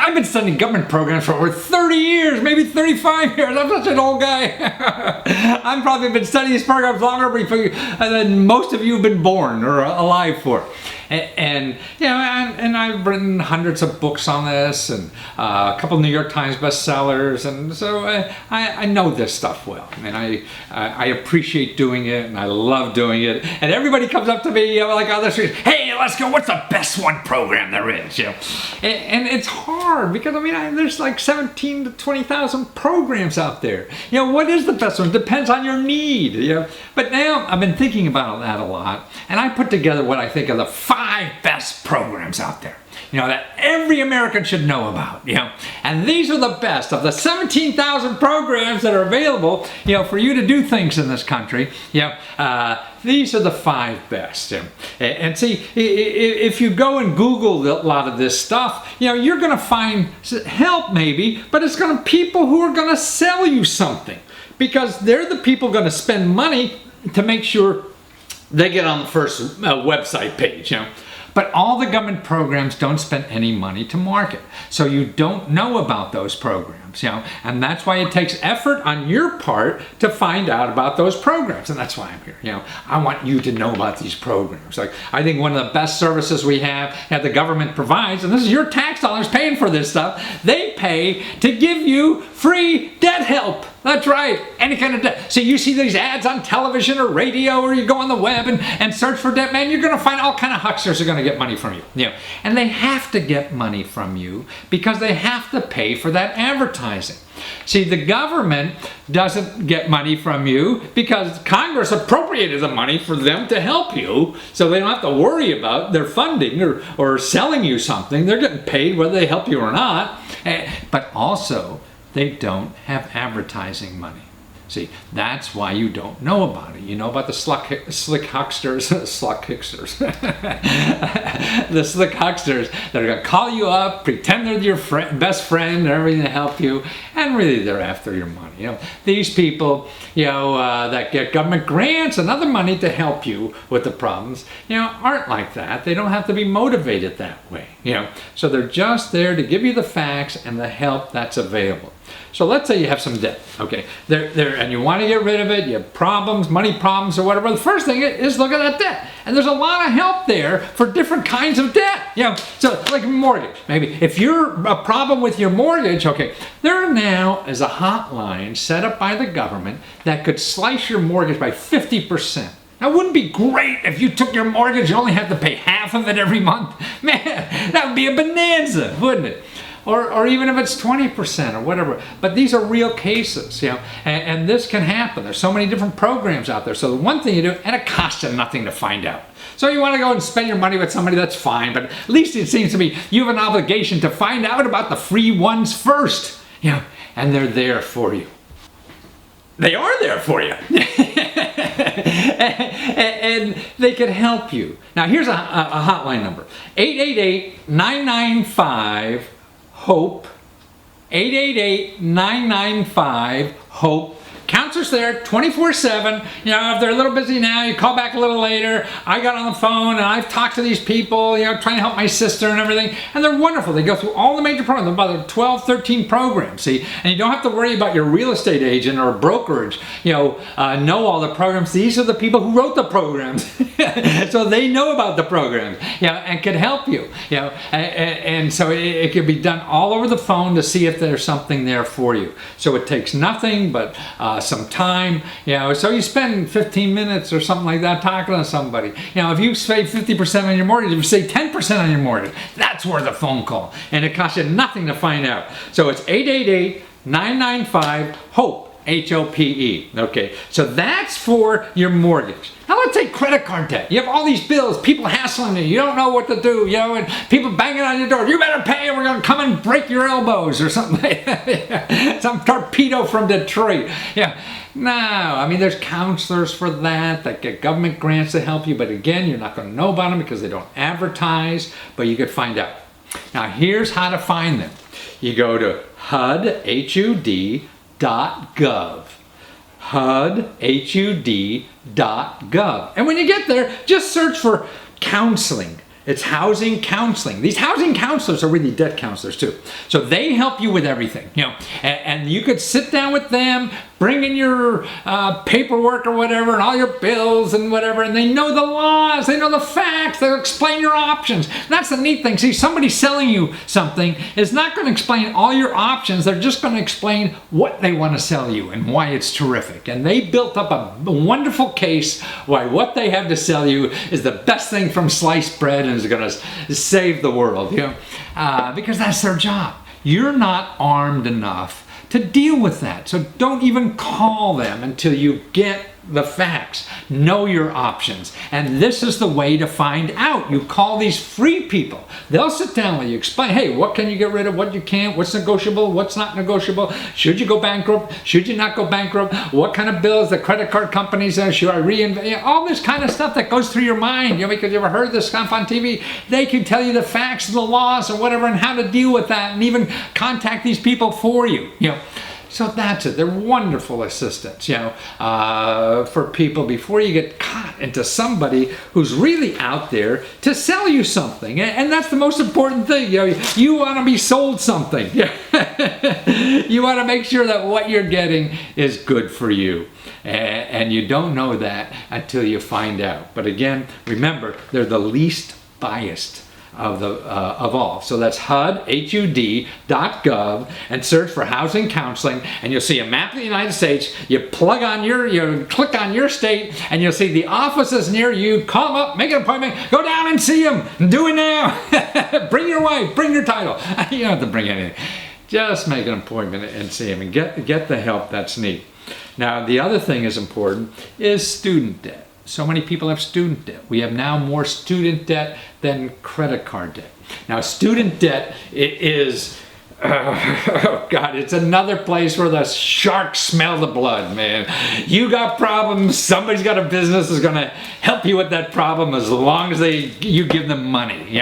I've been studying government programs for over 30 years, maybe 35 years. I'm such an old guy. I've probably been studying these programs longer than most of you have been born or alive for. And you know, and I've written hundreds of books on this, and a couple New York Times bestsellers, and so I know this stuff well, and I appreciate doing it, and I love doing it. And everybody comes up to me, you know, like on the street, "Hey, Lesko, what's the best one program there is?" You know, and it's hard because I mean, there's like 17 to 20,000 programs out there. You know, what is the best one? Depends on your need. You know, but now I've been thinking about that a lot, and I put together what I think are the 5 best programs out there, you know, that every American should know about, you know, and these are the best of the 17,000 programs that are available, you know, for you to do things in this country. You know, these are the 5 best. And see, if you go and Google a lot of this stuff, you know, you're going to find help maybe, but it's going to people who are going to sell you something, because they're the people going to spend money to make sure they get on the first website page, you know. But all the government programs don't spend any money to market. So you don't know about those programs, you know. And that's why it takes effort on your part to find out about those programs. And that's why I'm here, you know. I want you to know about these programs. Like, I think one of the best services we have that the government provides, and this is your tax dollars paying for this stuff, they pay to give you free debt help. That's right, any kind of debt. So you see these ads on television or radio, or you go on the web and search for debt, man, you're gonna find all kind of hucksters are gonna get money from you. You know, and they have to get money from you because they have to pay for that advertising. See, the government doesn't get money from you because Congress appropriated the money for them to help you, so they don't have to worry about their funding or selling you something. They're getting paid whether they help you or not. But also, they don't have advertising money. See, that's why you don't know about it. You know about the slick hucksters, the slick hucksters that are going to call you up, pretend they're your best friend and everything to help you, and really they're after your money. You know, these people, you know, that get government grants and other money to help you with the problems, you know, aren't like that. They don't have to be motivated that way. You know, so they're just there to give you the facts and the help that's available. So let's say you have some debt, okay, and you want to get rid of it, you have problems, money problems or whatever. The first thing is look at that debt. And there's a lot of help there for different kinds of debt. You know, so like mortgage, maybe if you're a problem with your mortgage, okay, there now is a hotline set up by the government that could slice your mortgage by 50%. Now, wouldn't it be great if you took your mortgage and only had to pay half of it every month? Man, that would be a bonanza, wouldn't it? Or even if it's 20% or whatever. But these are real cases, you know, and this can happen. There's so many different programs out there. So the one thing you do, and it costs you nothing to find out. So you want to go and spend your money with somebody, that's fine. But at least it seems to me you have an obligation to find out about the free ones first, you know, and they're there for you. They are there for you. And they can help you. Now here's a hotline number. 888-995-HOPE. 888-995-HOPE. Counselors there 24/7. You know, if they're a little busy now, you call back a little later. I got on the phone and I've talked to these people, you know, trying to help my sister and everything. And they're wonderful. They go through all the major programs, about 12, 13 programs, see? And you don't have to worry about your real estate agent or brokerage, you know all the programs. These are the people who wrote the programs. So they know about the programs, you know, and can help you, you know. And so it can be done all over the phone to see if there's something there for you. So it takes nothing but some time, you know, so you spend 15 minutes or something like that talking to somebody. You know, if you save 50% on your mortgage, if you save 10% on your mortgage, that's worth a phone call. And it costs you nothing to find out. So it's 888-995-HOPE. H-O-P-E. Okay, so that's for your mortgage. Now let's take credit card debt. You have all these bills, people hassling you, you don't know what to do, you know, and people banging on your door. You better pay or we're going to come and break your elbows or something like that. Some torpedo from Detroit. Yeah. No, I mean, there's counselors for that get government grants to help you, but again, you're not going to know about them because they don't advertise, but you could find out. Now here's how to find them. You go to HUD, HUD.gov. HUD.gov. And when you get there, just search for counseling. It's housing counseling. These housing counselors are really debt counselors too. So they help you with everything, and you could sit down with them, bring in your paperwork or whatever, and all your bills and whatever, and they know the laws, they know the facts, they'll explain your options. That's the neat thing. See, somebody selling you something is not going to explain all your options. They're just going to explain what they want to sell you and why it's terrific. And they built up a wonderful case why what they have to sell you is the best thing from sliced bread and is going to save the world, because that's their job. You're not armed enough to deal with that. So don't even call them until you get the facts. Know your options. And this is the way to find out. You call these free people. They'll sit down with you, explain, hey, what can you get rid of, what you can't, what's negotiable, what's not negotiable, should you go bankrupt, should you not go bankrupt, what kind of bills the credit card companies are, should I reinvest, all this kind of stuff that goes through your mind, because you ever heard this stuff on TV. They can tell you the facts and the laws and whatever and how to deal with that and even contact these people for you, So that's it. They're wonderful assistants, for people before you get caught into somebody who's really out there to sell you something. And that's the most important thing. You want to be sold something. You want to make sure that what you're getting is good for you. And you don't know that until you find out. But again, remember, they're the least biased of all. So that's HUD.gov, and search for housing counseling, and you'll see a map of the United States. You click on your state, and you'll see the offices near you. Call them up, make an appointment, go down and see them. Do it now. Bring your wife, bring your title. You don't have to bring anything. Just make an appointment and see them and get the help that's needed. Now, the other thing is important is student debt. So many people have student debt. We have now more student debt than credit card debt. Now, student debt is, it's another place where the sharks smell the blood, man. You got problems, somebody's got a business that's going to help you with that problem as long as you give them money.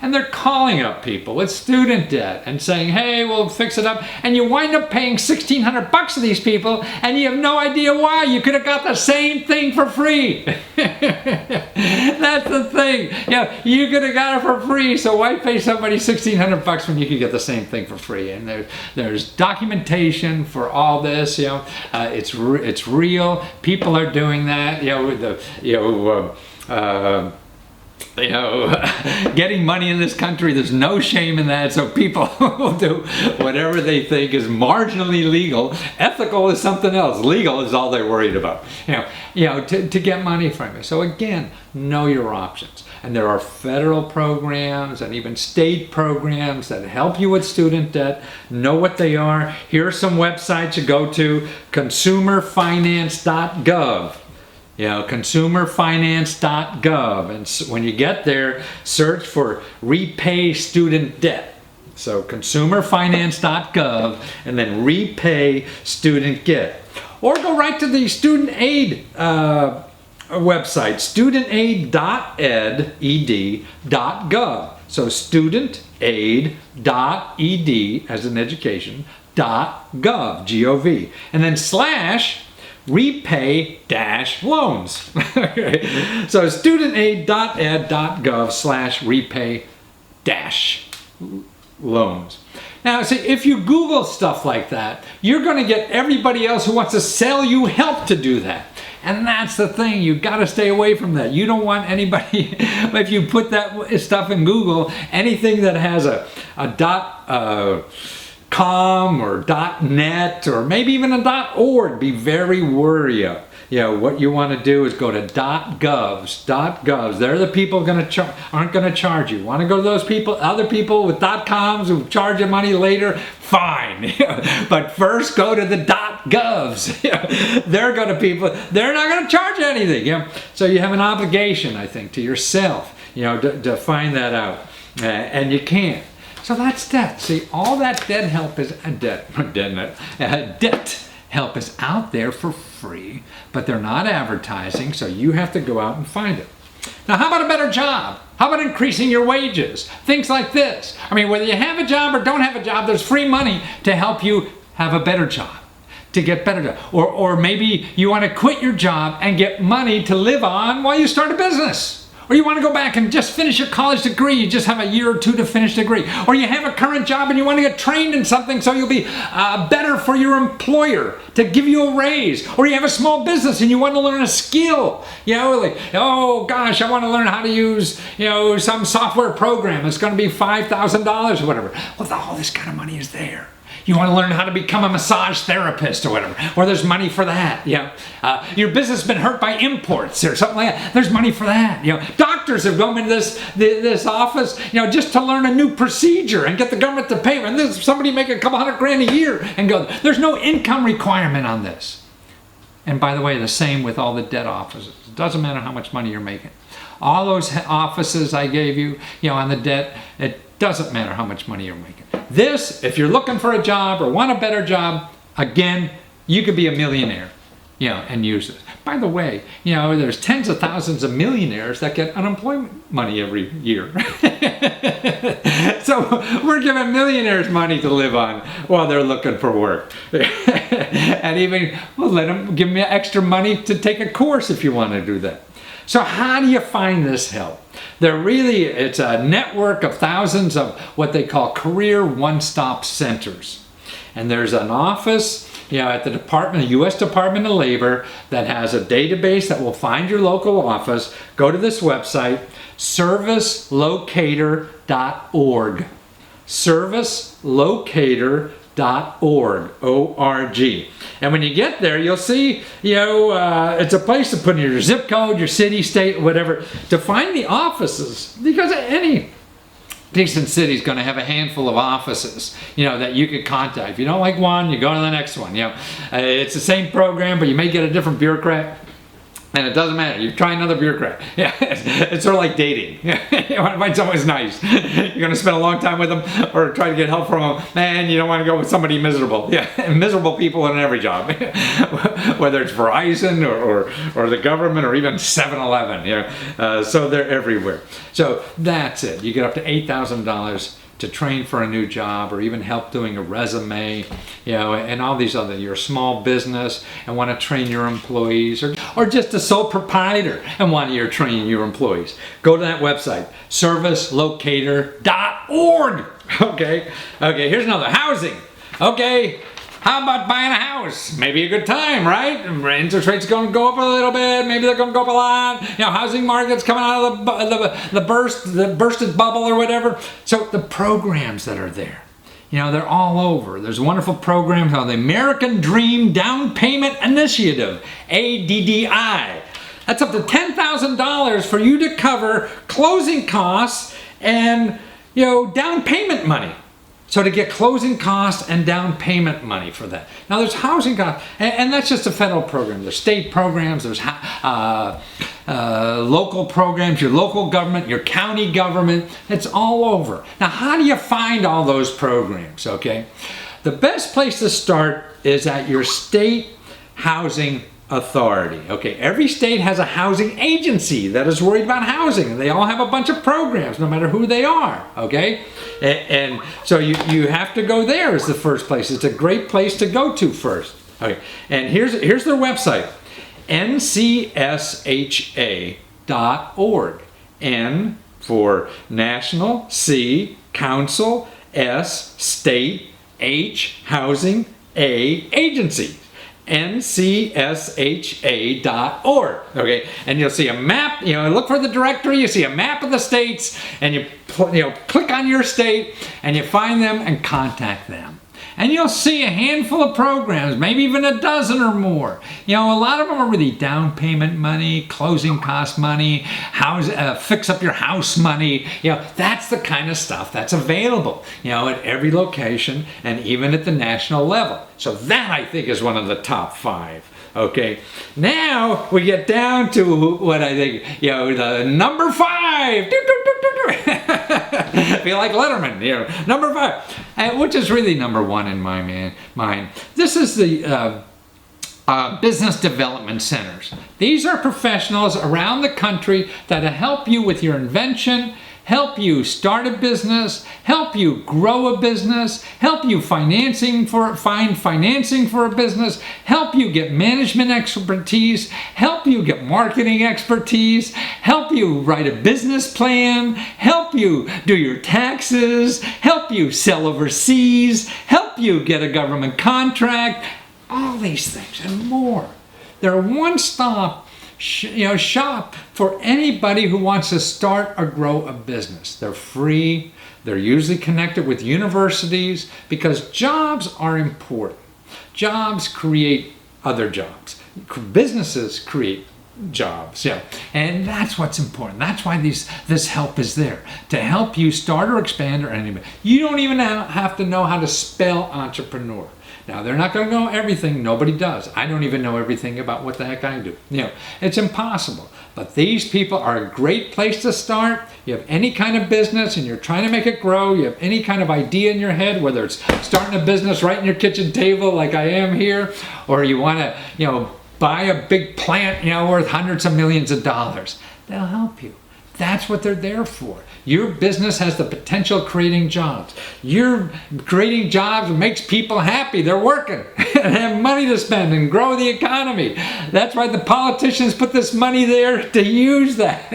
And they're calling up people with student debt and saying, hey, we'll fix it up. And you wind up paying $1,600 to these people, and you have no idea why. You could have got the same thing for free. That's the thing. You could have got it for free, so why pay somebody $1,600 when you could get the same thing for free? And there's documentation for all this. It's real. People are doing that. Getting money in this country, there's no shame in that, so people will do whatever they think is marginally legal. Ethical is something else. Legal is all they're worried about, to get money from you. So again, know your options. And there are federal programs and even state programs that help you with student debt. Know what they are. Here are some websites you go to: consumerfinance.gov. Consumerfinance.gov, and when you get there, search for repay student debt. So consumerfinance.gov, and then repay student debt. Or go right to the student aid website, studentaid.ed.gov. So studentaid.ed as in education, .gov, G-O-V, and then /repay-loans. So studentaid.ed.gov/repay-loans. Now, see, if you Google stuff like that, you're going to get everybody else who wants to sell you help to do that. And that's the thing. You've got to stay away from that. You don't want anybody, if you put that stuff in Google, anything that has a .com or .net or maybe even a .org, be very wary of. What you want to do is go to .govs. They're the people aren't going to charge you. Want to go to those people, other people with .coms who charge you money later? Fine. But first go to the .govs. They're not going to charge you anything. So you have an obligation, I think, to yourself, to find that out. And you can't. So that's debt. See, all that debt help is debt help is out there for free, but they're not advertising, so you have to go out and find it. Now, how about a better job? How about increasing your wages? Things like this. Whether you have a job or don't have a job, there's free money to help you have a better job, to get better job. Or maybe you want to quit your job and get money to live on while you start a business. Or you want to go back and just finish your college degree, you just have a year or two to finish the degree. Or you have a current job and you want to get trained in something so you'll be better for your employer to give you a raise. Or you have a small business and you want to learn a skill. You know, like, oh gosh, I want to learn how to use, you know, some software program. It's going to be $5,000 or whatever. Well, all this kind of money is there. You want to learn how to become a massage therapist or whatever, or there's money for that. You know, your business has been hurt by imports or something like that. There's money for that. You know, doctors have gone into this office, you know, just to learn a new procedure and get the government to pay. And there's somebody making a couple $100,000 a year and go. There's no income requirement on this. And by the way, the same with all the debt offices. It doesn't matter how much money you're making. All those offices I gave you, you know, on the debt, it doesn't matter how much money you're making. This, if you're looking for a job or want a better job, again, you could be a millionaire, you know, and use this. By the way, you know, there's tens of thousands of millionaires that get unemployment money every year. So we're giving millionaires money to live on while they're looking for work. And even we'll let them give me extra money to take a course if you want to do that. So how do you find this help? It's a network of thousands of what they call career one-stop centers. And there's an office, you know, at the U.S. Department of Labor that has a database that will find your local office. Go to this website, servicelocator.org. Servicelocator.org, O-R-G. And when you get there, you'll see, you know, it's a place to put in your zip code, your city, state, whatever, to find the offices. Because any decent city is going to have a handful of offices, you know, that you could contact. If you don't like one, you go to the next one. You know, it's the same program, but you may get a different bureaucrat. And it doesn't matter. You try another bureaucrat. Yeah, it's sort of like dating. You want to find someone who's nice. You're going to spend a long time with them or try to get help from them. Man, you don't want to go with somebody miserable. Yeah, miserable people in every job. Whether it's Verizon or the government or even 7-Eleven. You know, so they're everywhere. So that's it. You get up to $8,000 to train for a new job or even help doing a resume, you know, and all these other, you're a small business and want to train your employees or just a sole proprietor and want to train your employees. Go to that website, servicelocator.org. Okay, here's another, housing. Okay, how about buying a house? Maybe a good time, right? Interest rates going to go up a little bit. Maybe they're going to go up a lot. You know, housing market's coming out of the bursted bubble or whatever. So the programs that are there, you know, they're all over. There's wonderful programs called the American Dream Down Payment Initiative, ADDI. That's up to $10,000 for you to cover closing costs and, you know, down payment money. So to get closing costs and down payment money for that. Now there's housing costs, and that's just a federal program. There's state programs, there's local programs, your local government, your county government. It's all over. Now how do you find all those programs, okay? The best place to start is at your state housing authority. Okay, every state has a housing agency that is worried about housing, and they all have a bunch of programs no matter who they are. Okay, and so you have to go there as the first place. It's a great place to go to first. Okay, and here's their website, ncsha.org. N for national, C council, S state, H housing, A agency. ncsha.org. Okay, and you'll see a map. You know, look for the directory. You see a map of the states, and you click on your state, and you find them and contact them. And you'll see a handful of programs, maybe even a dozen or more. You know, a lot of them are really down payment money, closing cost money, fix up your house money. You know, that's the kind of stuff that's available, you know, at every location and even at the national level. So that, I think, is one of the top 5. Okay, now we get down to what I think, you know, the number 5. Feel like Letterman, you know, number 5, which is really number 1 in my mind. This is the business development centers. These are professionals around the country that help you with your invention, help you start a business, help you grow a business, help you find financing for a business, help you get management expertise, help you get marketing expertise, help you write a business plan, help you do your taxes, help you sell overseas, help you get a government contract, all these things and more. They're a one-stop shop for anybody who wants to start or grow a business. They're free. They're usually connected with universities because jobs are important. Jobs create other jobs. Businesses create jobs, and that's what's important. That's why this help is there, to help you start or expand or anything. You don't even have to know how to spell entrepreneur. Now, they're not going to know everything. Nobody does. I don't even know everything about what the heck I do. It's impossible. But these people are a great place to start. You have any kind of business and you're trying to make it grow. You have any kind of idea in your head, whether it's starting a business right in your kitchen table like I am here, or you want to, buy a big plant, worth hundreds of millions of dollars. They'll help you. That's what they're there for. Your business has the potential of creating jobs. You're creating jobs makes people happy. They're working and have money to spend and grow the economy. That's why the politicians put this money there to use that.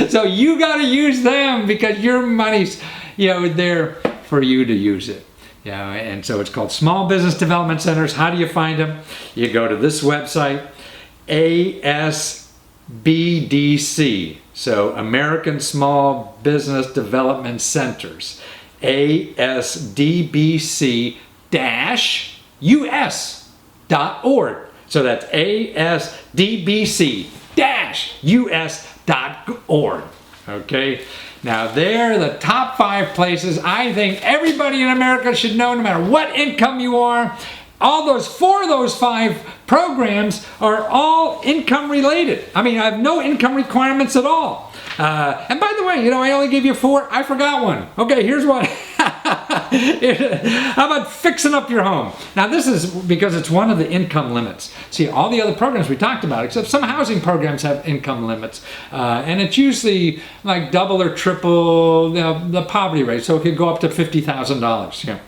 So you got to use them because your money's there for you to use it. And so it's called Small Business Development Centers. How do you find them? You go to this website, ASBDC, so American Small Business Development Centers, ASDBC-US.org. So that's ASDBC-US.org. Okay. Now, they're the top 5 places I think everybody in America should know, no matter what income you are. All those 4 of those 5 programs are all income related. I mean, I have no income requirements at all. And by the way, I only gave you 4. I forgot one. Okay, here's one. How about fixing up your home? Now, this is because it's one of the income limits. See, all the other programs we talked about, except some housing programs have income limits. And it's usually like double or triple the poverty rate. So it could go up to $50,000.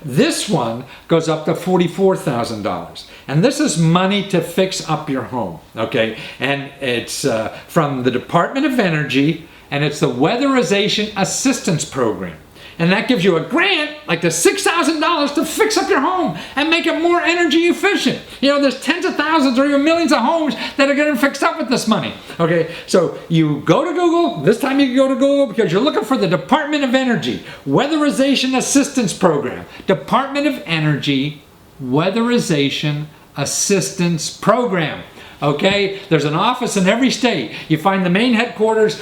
This one goes up to $44,000. And this is money to fix up your home, okay? And it's from the Department of Energy, and it's the Weatherization Assistance Program. And that gives you a grant, like the $6,000 to fix up your home and make it more energy efficient. There's tens of thousands or even millions of homes that are getting fixed up with this money. Okay, so you go to Google. This time you can go to Google because you're looking for the Department of Energy Weatherization Assistance Program. Department of Energy Weatherization Assistance Program. Okay, there's an office in every state. You find the main headquarters,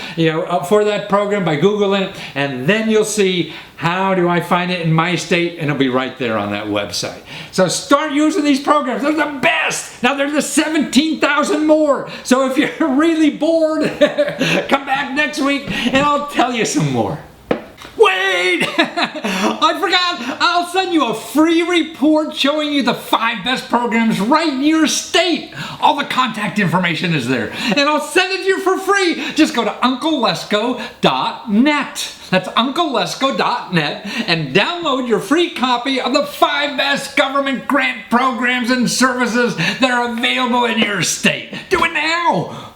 for that program by Googling it, and then you'll see how do I find it in my state, and it'll be right there on that website. So start using these programs. They're the best. Now there's the 17,000 more. So if you're really bored, come back next week and I'll tell you some more. Wait! I forgot. I'll send you a free report showing you the 5 best programs right in your state. All the contact information is there. And I'll send it to you for free. Just go to UncleLesko.net. That's UncleLesko.net and download your free copy of the 5 best government grant programs and services that are available in your state. Do it now!